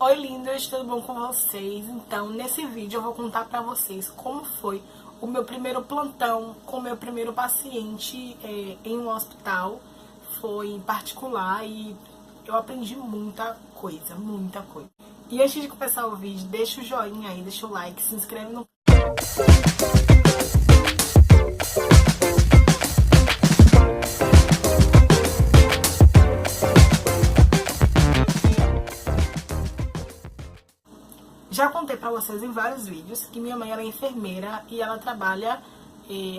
Oi lindas, tudo bom com vocês? Então, nesse vídeo eu vou contar pra vocês como foi o meu primeiro plantão com o meu primeiro paciente em um hospital. Foi particular e eu aprendi muita coisa, muita coisa. E antes de começar o vídeo, deixa o joinha aí, deixa o like, se inscreve no Já contei pra vocês em vários vídeos que minha mãe ela é enfermeira e ela trabalha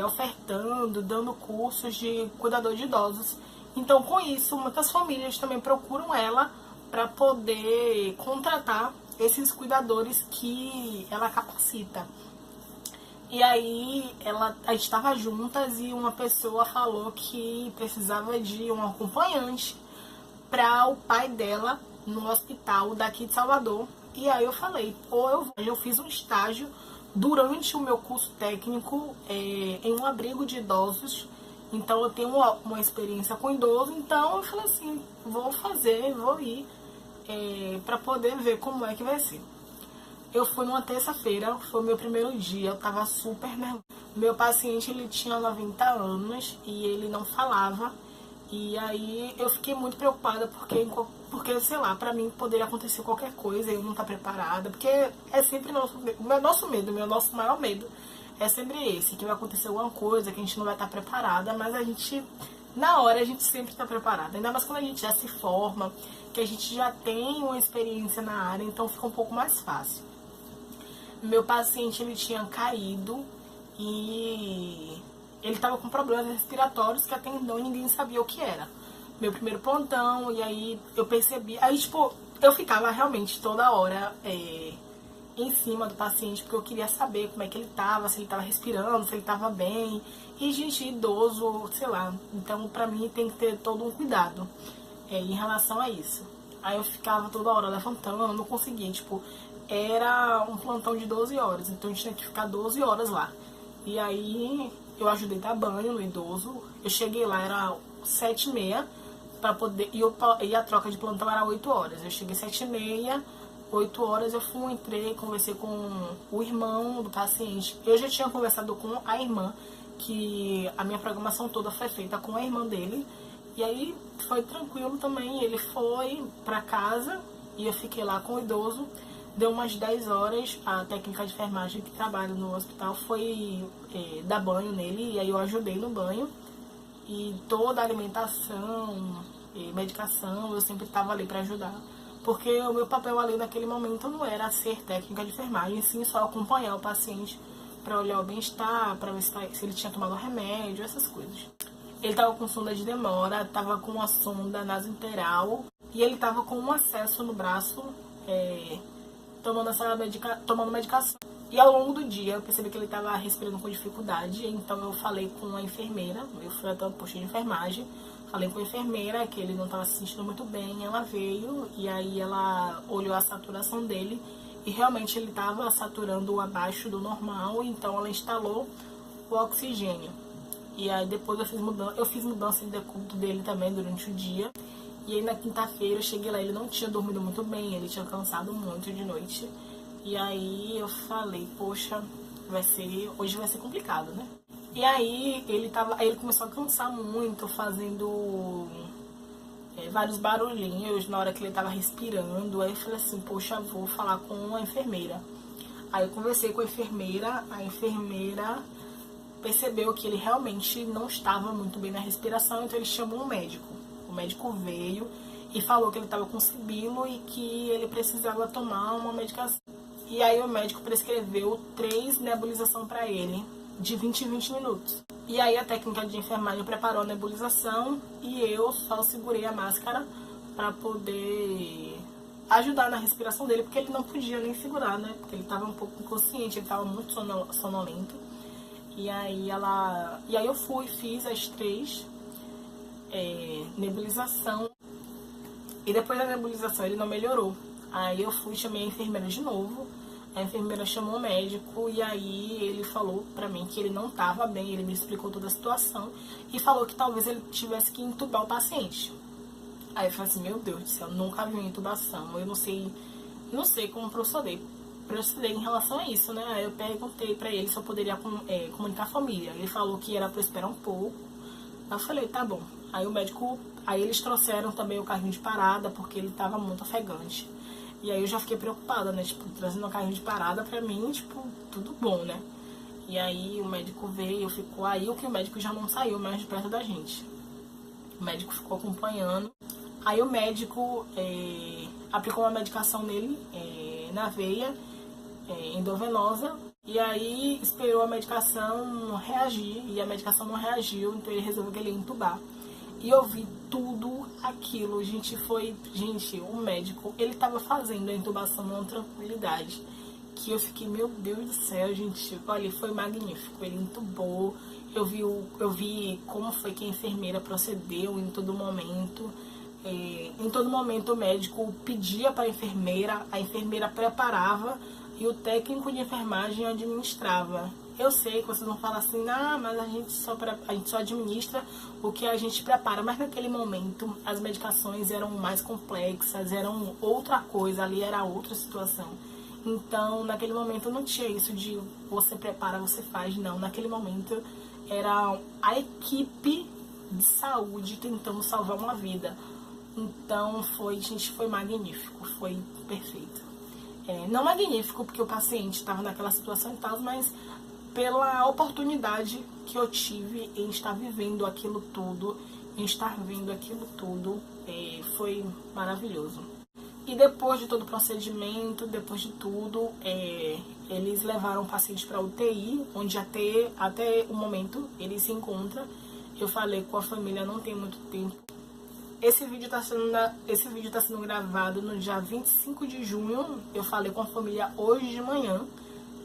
ofertando, dando cursos de cuidador de idosos. Então, com isso, muitas famílias também procuram ela para poder contratar esses cuidadores que ela capacita. E aí, a gente estava juntas e uma pessoa falou que precisava de um acompanhante para o pai dela no hospital daqui de Salvador. E aí eu falei, eu fiz um estágio durante o meu curso técnico em um abrigo de idosos. Então eu tenho uma experiência com idoso, então eu falei assim, vou ir para poder ver como é que vai ser. Eu fui numa terça-feira, foi o meu primeiro dia, eu tava super nervosa. Meu paciente, ele tinha 90 anos e ele não falava. E aí eu fiquei muito preocupada porque sei lá, pra mim poderia acontecer qualquer coisa e eu não estar preparada. Porque é sempre o nosso maior medo é sempre esse, que vai acontecer alguma coisa, que a gente não vai estar preparada, mas na hora a gente sempre está preparada. Ainda mais quando a gente já se forma, que a gente já tem uma experiência na área, então fica um pouco mais fácil. Meu paciente, ele tinha caído e ele tava com problemas respiratórios que até então ninguém sabia o que era. Meu primeiro plantão, e aí eu percebi. Aí, tipo, eu ficava realmente toda hora em cima do paciente, porque eu queria saber como é que ele tava, se ele tava respirando, se ele tava bem. E, gente, idoso, sei lá. Então, pra mim, tem que ter todo um cuidado em relação a isso. Aí eu ficava toda hora levantando, não conseguia, tipo, era um plantão de 12 horas, então a gente tinha que ficar 12 horas lá. E aí eu ajudei a dar banho no idoso. Eu cheguei lá, era 7h30 para poder. E a troca de plantão era 8 horas. Eu cheguei 7h30, 8 horas eu entrei, conversei com o irmão do paciente. Eu já tinha conversado com a irmã, que a minha programação toda foi feita com a irmã dele. E aí foi tranquilo também. Ele foi para casa e eu fiquei lá com o idoso. Deu umas 10 horas, a técnica de enfermagem que trabalha no hospital foi dar banho nele, e aí eu ajudei no banho. E toda a alimentação, medicação, eu sempre estava ali para ajudar. Porque o meu papel ali naquele momento não era ser técnica de enfermagem, sim só acompanhar o paciente para olhar o bem-estar, para ver se ele tinha tomado remédio, essas coisas. Ele estava com sonda de demora, estava com uma sonda nasointeral e ele estava com um acesso no braço, tomando medicação. E ao longo do dia eu percebi que ele estava respirando com dificuldade, então eu falei com a enfermeira, eu fui até o posto de enfermagem, falei com a enfermeira que ele não estava se sentindo muito bem, ela veio e aí ela olhou a saturação dele e realmente ele estava saturando abaixo do normal, então ela instalou o oxigênio. E aí depois eu fiz mudança de decúbito dele também durante o dia. E aí na quinta-feira eu cheguei lá, ele não tinha dormido muito bem, ele tinha cansado muito de noite. E aí eu falei, poxa, hoje vai ser complicado, né? E aí ele começou a cansar muito, fazendo vários barulhinhos na hora que ele tava respirando. Aí eu falei assim, poxa, vou falar com a enfermeira. Aí eu conversei com a enfermeira percebeu que ele realmente não estava muito bem na respiração, então ele chamou um médico. O médico veio e falou que ele estava com sibilo e que ele precisava tomar uma medicação. E aí o médico prescreveu 3 nebulizações para ele, de 20 em 20 minutos. E aí a técnica de enfermagem preparou a nebulização e eu só segurei a máscara para poder ajudar na respiração dele, porque ele não podia nem segurar, né? Porque ele estava um pouco inconsciente, ele estava muito sonolento. E aí eu fiz as 3 nebulização. E depois da nebulização ele não melhorou. Aí eu chamei a enfermeira de novo. A enfermeira chamou o médico e aí ele falou pra mim que ele não estava bem. Ele me explicou toda a situação e falou que talvez ele tivesse que entubar o paciente. Aí eu falei assim, meu Deus do céu, nunca vi uma intubação. Eu não sei não sei como proceder em relação a isso, né? Aí eu perguntei pra ele se eu poderia comunicar a família. Ele falou que era pra eu esperar um pouco. Aí eu falei, tá bom. Aí o médico, aí eles trouxeram também o carrinho de parada, porque ele tava muito ofegante. E aí eu já fiquei preocupada, né? Tipo, trazendo um carrinho de parada pra mim, tipo, tudo bom, né? E aí o médico veio, ficou aí, o que o médico já não saiu mais de perto da gente. O médico ficou acompanhando. Aí o médico aplicou uma medicação nele, na veia, endovenosa. E aí esperou a medicação reagir, e a medicação não reagiu, então ele resolveu que ele ia entubar. E eu vi tudo aquilo, gente, o médico, ele tava fazendo a intubação numa tranquilidade, que eu fiquei, meu Deus do céu, gente, olha, foi magnífico, ele intubou, eu vi como foi que a enfermeira procedeu em todo momento. Em todo momento o médico pedia para a enfermeira preparava e o técnico de enfermagem administrava. Eu sei que vocês vão falar assim, mas a gente só administra o que a gente prepara, mas naquele momento as medicações eram mais complexas, eram outra coisa, ali era outra situação. Então, naquele momento não tinha isso de você prepara, você faz, não. Naquele momento era a equipe de saúde tentando salvar uma vida. Então, gente, foi magnífico, foi perfeito. Não magnífico porque o paciente estava naquela situação e tal, mas pela oportunidade que eu tive em estar vivendo aquilo tudo, em estar vendo aquilo tudo, foi maravilhoso. E depois de todo o procedimento, depois de tudo, eles levaram o paciente para UTI, onde até o momento ele se encontra. Eu falei com a família, não tem muito tempo. Esse vídeo tá sendo gravado no dia 25 de junho. Eu falei com a família hoje de manhã.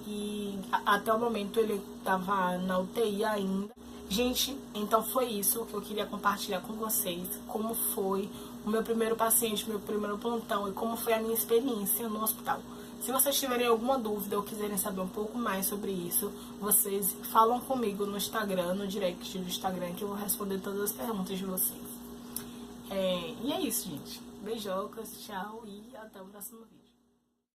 E até o momento ele tava na UTI ainda. Gente, então foi isso que eu queria compartilhar com vocês. Como foi o meu primeiro paciente, meu primeiro plantão e como foi a minha experiência no hospital. Se vocês tiverem alguma dúvida ou quiserem saber um pouco mais sobre isso, vocês falam comigo no Instagram, no direct do Instagram, que eu vou responder todas as perguntas de vocês. E é isso, gente. Beijocas, tchau e até o próximo vídeo.